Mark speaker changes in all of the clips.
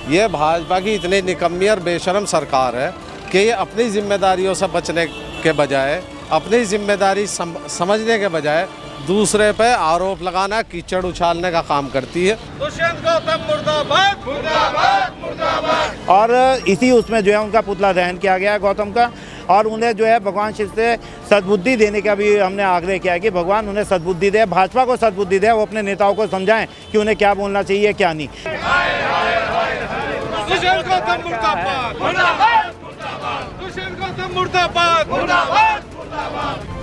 Speaker 1: ये भाजपा की इतनी निकम्मी और बेशरम सरकार है कि ये अपनी जिम्मेदारियों से बचने के बजाय, अपनी जिम्मेदारी समझने के बजाय दूसरे पे आरोप लगाना, कीचड़ उछालने का काम करती है। दुष्यंत गौतम मुर्दाबाद, मुर्दाबाद, मुर्दाबाद।
Speaker 2: और इसी उसमें जो है उनका पुतला दहन किया गया है गौतम का, और उन्हें जो है भगवान शिव से सद्बुद्धि देने का भी हमने आग्रह किया है कि भगवान उन्हें सद्बुद्धि दे, भाजपा को सद्बुद्धि दे, वो अपने नेताओं को समझाएं कि उन्हें क्या बोलना चाहिए क्या नहीं।
Speaker 1: दुष्यंत गौतम मुर्दाबाद, मुर्दाबाद, मुर्दाबाद। दुष्यंत गौतम मुर्दाबाद, मुर्दाबाद, मुर्दाबाद।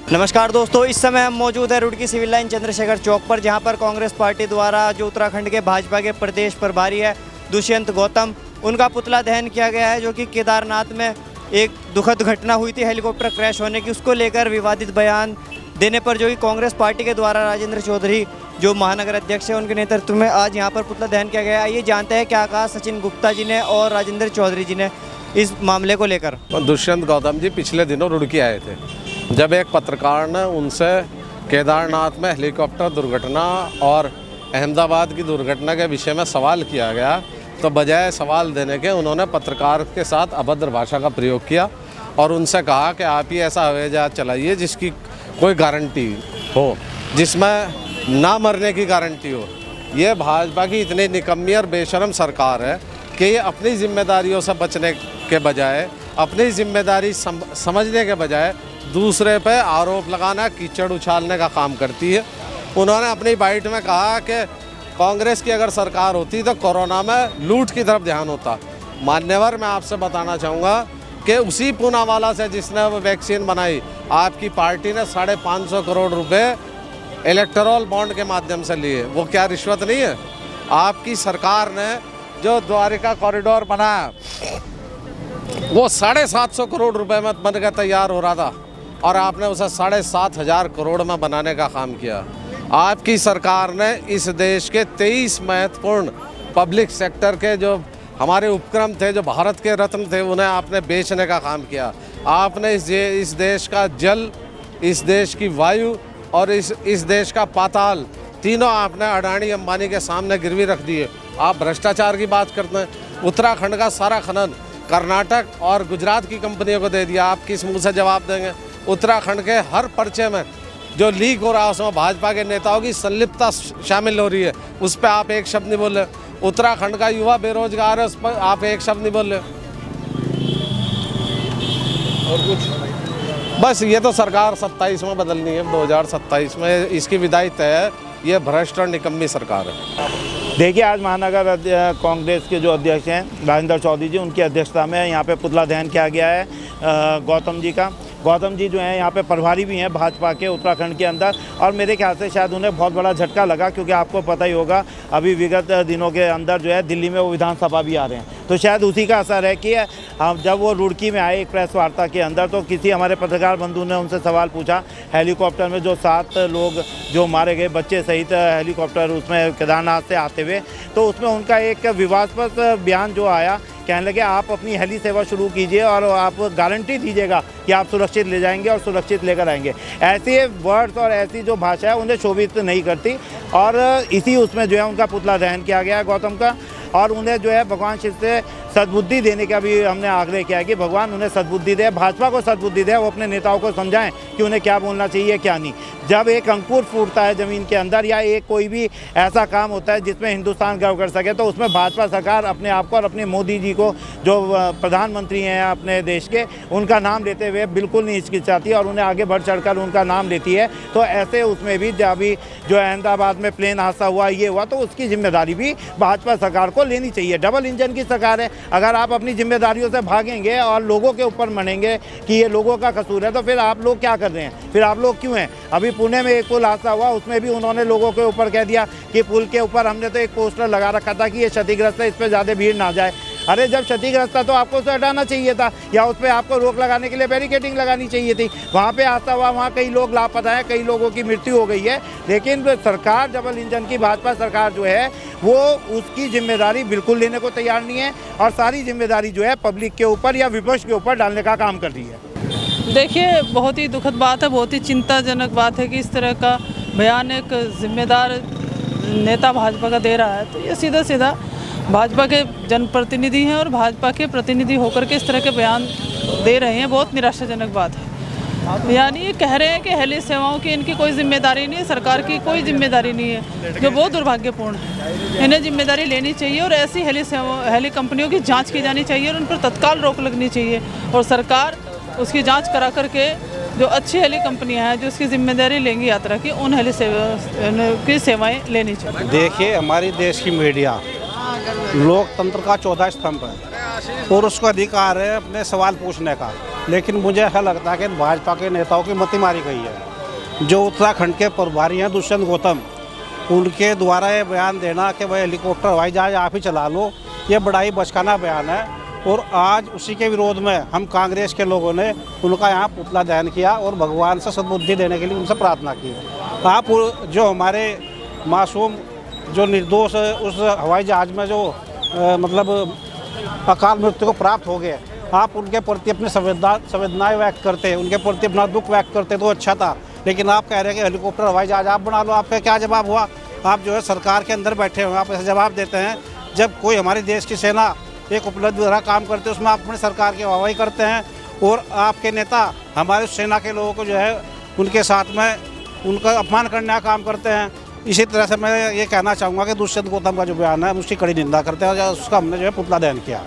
Speaker 3: नमस्कार दोस्तों, इस समय हम मौजूद है रुड़की सिविल लाइन चंद्रशेखर चौक पर, जहां पर कांग्रेस पार्टी द्वारा जो उत्तराखंड के भाजपा के प्रदेश प्रभारी है दुष्यंत गौतम, उनका पुतला दहन किया गया है। जो कि केदारनाथ में एक दुखद घटना हुई थी हेलीकॉप्टर क्रैश होने की, उसको लेकर विवादित बयान देने पर जो कि कांग्रेस पार्टी के द्वारा राजेंद्र चौधरी जो महानगर अध्यक्ष है उनके नेतृत्व में आज यहाँ पर पुतला दहन किया गया है। ये जानते हैं क्या कहा सचिन गुप्ता जी ने और राजेंद्र चौधरी जी ने इस मामले को लेकर।
Speaker 1: दुष्यंत गौतम जी पिछले दिनों रुड़की आए थे, जब एक पत्रकार ने उनसे केदारनाथ में हेलीकॉप्टर दुर्घटना और अहमदाबाद की दुर्घटना के विषय में सवाल किया गया, तो बजाय सवाल देने के उन्होंने पत्रकार के साथ अभद्र भाषा का प्रयोग किया और उनसे कहा कि आप ही ऐसा हवाई जहाज चलाइए जिसकी कोई गारंटी हो, जिसमें ना मरने की गारंटी हो। ये भाजपा की इतनी निकम्मी और बेशरम सरकार है कि ये अपनी जिम्मेदारियों से बचने के बजाय, अपनी जिम्मेदारी समझने के बजाय दूसरे पे आरोप लगाना, कीचड़ उछालने का काम करती है। उन्होंने अपनी बाइट में कहा कि कांग्रेस की अगर सरकार होती तो कोरोना में लूट की तरफ ध्यान होता। मान्यवर, मैं आपसे बताना चाहूँगा कि उसी पूनावाला से जिसने वैक्सीन बनाई, आपकी पार्टी ने 550 करोड़ रुपए इलेक्टोरल बॉन्ड के माध्यम से लिए। वो क्या रिश्वत नहीं है? आपकी सरकार ने जो द्वारिका कॉरिडोर बनाया वो 750 करोड़ रुपए में बन के तैयार हो रहा था और आपने उसे 7,500 करोड़ में बनाने का काम किया। आपकी सरकार ने इस देश के 23 महत्वपूर्ण पब्लिक सेक्टर के जो हमारे उपक्रम थे, जो भारत के रत्न थे, उन्हें आपने बेचने का काम किया। आपने इस देश का जल, इस देश की वायु और इस देश का पाताल, तीनों आपने अडानी अंबानी के सामने गिरवी रख दिए। आप भ्रष्टाचार की बात करते हैं। उत्तराखंड का सारा खनन कर्नाटक और गुजरात की कंपनियों को दे दिया। आप किस मुंह से जवाब देंगे? उत्तराखंड के हर पर्चे में जो लीक हो रहा है उसमें भाजपा के नेताओं की संलिप्तता शामिल हो रही है, उस पर आप एक शब्द नहीं बोल रहे। उत्तराखंड का युवा बेरोजगार है, उस पर आप एक शब्द नहीं बोल रहे। और कुछ बस ये तो सरकार 27 में बदलनी है, 2027 में इसकी विदाई तय है। ये भ्रष्ट और निकम्मी सरकार है।
Speaker 2: देखिए, आज महानगर कांग्रेस के जो अध्यक्ष हैं राजेंद्र चौधरी जी, उनकी अध्यक्षता में यहाँ पे पुतला दहन किया गया है गौतम जी का। गौतम जी जो हैं यहाँ पे प्रभारी भी हैं भाजपा के उत्तराखंड के अंदर, और मेरे ख्याल से शायद उन्हें बहुत बड़ा झटका लगा, क्योंकि आपको पता ही होगा अभी विगत दिनों के अंदर जो है दिल्ली में वो विधानसभा भी आ रहे हैं, तो शायद उसी का असर है कि हम जब वो रुड़की में आए एक प्रेस वार्ता के अंदर, तो किसी हमारे पत्रकार बंधु ने उनसे सवाल पूछा, हेलीकॉप्टर में जो 7 लोग जो मारे गए बच्चे सहित हेलीकॉप्टर उसमें केदारनाथ से आते हुए, तो उसमें उनका एक विवादास्पद बयान जो आया, कहने लगे आप अपनी हेली सेवा शुरू कीजिए और आप गारंटी दीजिएगा कि आप सुरक्षित ले जाएंगे और सुरक्षित लेकर आएंगे। ऐसे वर्ड्स और ऐसी जो भाषा है उन्हें शोभित नहीं करती, और इसी उसमें जो है उनका पुतला दहन किया गया है गौतम का, और उन्हें जो है भगवान शिव से सद्बुद्धि देने का भी हमने आग्रह किया है कि भगवान उन्हें सद्बुद्धि दे, भाजपा को सद्बुद्धि दे, वो अपने नेताओं को समझाएं कि उन्हें क्या बोलना चाहिए क्या नहीं। जब एक अंकुर फूटता है ज़मीन के अंदर, या एक कोई भी ऐसा काम होता है जिसमें हिंदुस्तान गर्व कर सके, तो उसमें भाजपा सरकार अपने आप को और अपने मोदी जी को, जो प्रधानमंत्री हैं अपने देश के, उनका नाम लेते हुए बिल्कुल नहीं हिचकिचाती और उन्हें आगे बढ़ चढ़कर उनका नाम लेती है। तो ऐसे उसमें भी अभी जो अहमदाबाद में प्लेन हादसा हुआ, ये हुआ, तो उसकी जिम्मेदारी भी भाजपा सरकार को लेनी चाहिए। डबल इंजन की सरकार है। अगर आप अपनी जिम्मेदारियों से भागेंगे और लोगों के ऊपर मनेंगे कि ये लोगों का कसूर है, तो फिर आप लोग क्या कर रहे हैं? फिर आप लोग क्यों हैं? अभी पुणे में एक पुल हादसा हुआ, उसमें भी उन्होंने लोगों के ऊपर कह दिया कि पुल के ऊपर हमने तो एक पोस्टर लगा रखा था कि ये क्षतिग्रस्त है, इस पर ज़्यादा भीड़ ना जाए। अरे जब क्षतिग्रस्त था तो आपको उसे हटाना चाहिए था, या उस पर आपको रोक लगाने के लिए बैरिकेडिंग लगानी चाहिए थी। वहाँ पे हादसा हुआ, वहाँ कई लोग लापता हैं, कई लोगों की मृत्यु हो गई है, लेकिन सरकार, डबल इंजन की भाजपा सरकार जो है, वो उसकी जिम्मेदारी बिल्कुल लेने को तैयार नहीं है, और सारी जिम्मेदारी जो है पब्लिक के ऊपर या विपक्ष के ऊपर डालने का काम कर रही है।
Speaker 4: देखिए, बहुत ही दुखद बात है, बहुत ही चिंताजनक बात है कि इस तरह का बयान एक जिम्मेदार नेता भाजपा का दे रहा है, तो ये सीधा सीधा भाजपा के जनप्रतिनिधि हैं और भाजपा के प्रतिनिधि होकर के इस तरह के बयान दे रहे हैं, बहुत निराशाजनक बात है। यानी ये कह रहे हैं कि हेली सेवाओं की इनकी कोई जिम्मेदारी नहीं है, सरकार की कोई जिम्मेदारी नहीं है, जो बहुत दुर्भाग्यपूर्ण है। इन्हें जिम्मेदारी लेनी चाहिए और ऐसी हेली कंपनियों की जांच की जानी चाहिए और उन पर तत्काल रोक लगनी चाहिए और सरकार उसकी जांच करा करके जो अच्छी हेली कंपनियां हैं जो उसकी जिम्मेदारी लेंगी यात्रा की, उन हेली की सेवाएँ लेनी चाहिए।
Speaker 5: देखिए, हमारी देश की मीडिया लोकतंत्र का चौथा स्तंभ है और उसको अधिकार है अपने सवाल पूछने का, लेकिन मुझे ऐसा लगता है कि भाजपा के नेताओं की मति मारी गई है। जो उत्तराखंड के प्रभारी हैं दुष्यंत गौतम, उनके द्वारा ये बयान देना कि भाई हेलीकॉप्टर हवाई जहाज आप ही चला लो, ये बड़ा ही बचकाना बयान है। और आज उसी के विरोध में हम कांग्रेस के लोगों ने उनका यहाँ पुतला दहन किया और भगवान से सद्बुद्धि देने के लिए उनसे प्रार्थना की। आप जो हमारे मासूम जो निर्दोष उस हवाई जहाज में जो मतलब अकाल मृत्यु को प्राप्त हो गए, आप उनके प्रति अपनी संवेदनाएं व्यक्त करते, उनके प्रति अपना दुख व्यक्त करते तो अच्छा था। लेकिन आप कह रहे हैं कि हेलीकॉप्टर हवाई जहाज आप बना लो, आपका क्या जवाब हुआ? आप जो है सरकार के अंदर बैठे हुए, आप ऐसे जवाब देते हैं। जब कोई हमारे देश की सेना एक उपलब्धि द्वारा काम करते हैं उसमें आप अपनी सरकार की वाहवाही करते हैं और आपके नेता हमारे सेना के लोगों को जो है उनके साथ में उनका अपमान करने का काम करते हैं। इसी तरह से मैं ये कहना चाहूँगा कि दुष्यंत गौतम का जो बयान है उसकी कड़ी निंदा करते हैं और उसका हमने जो है पुतला दहन किया।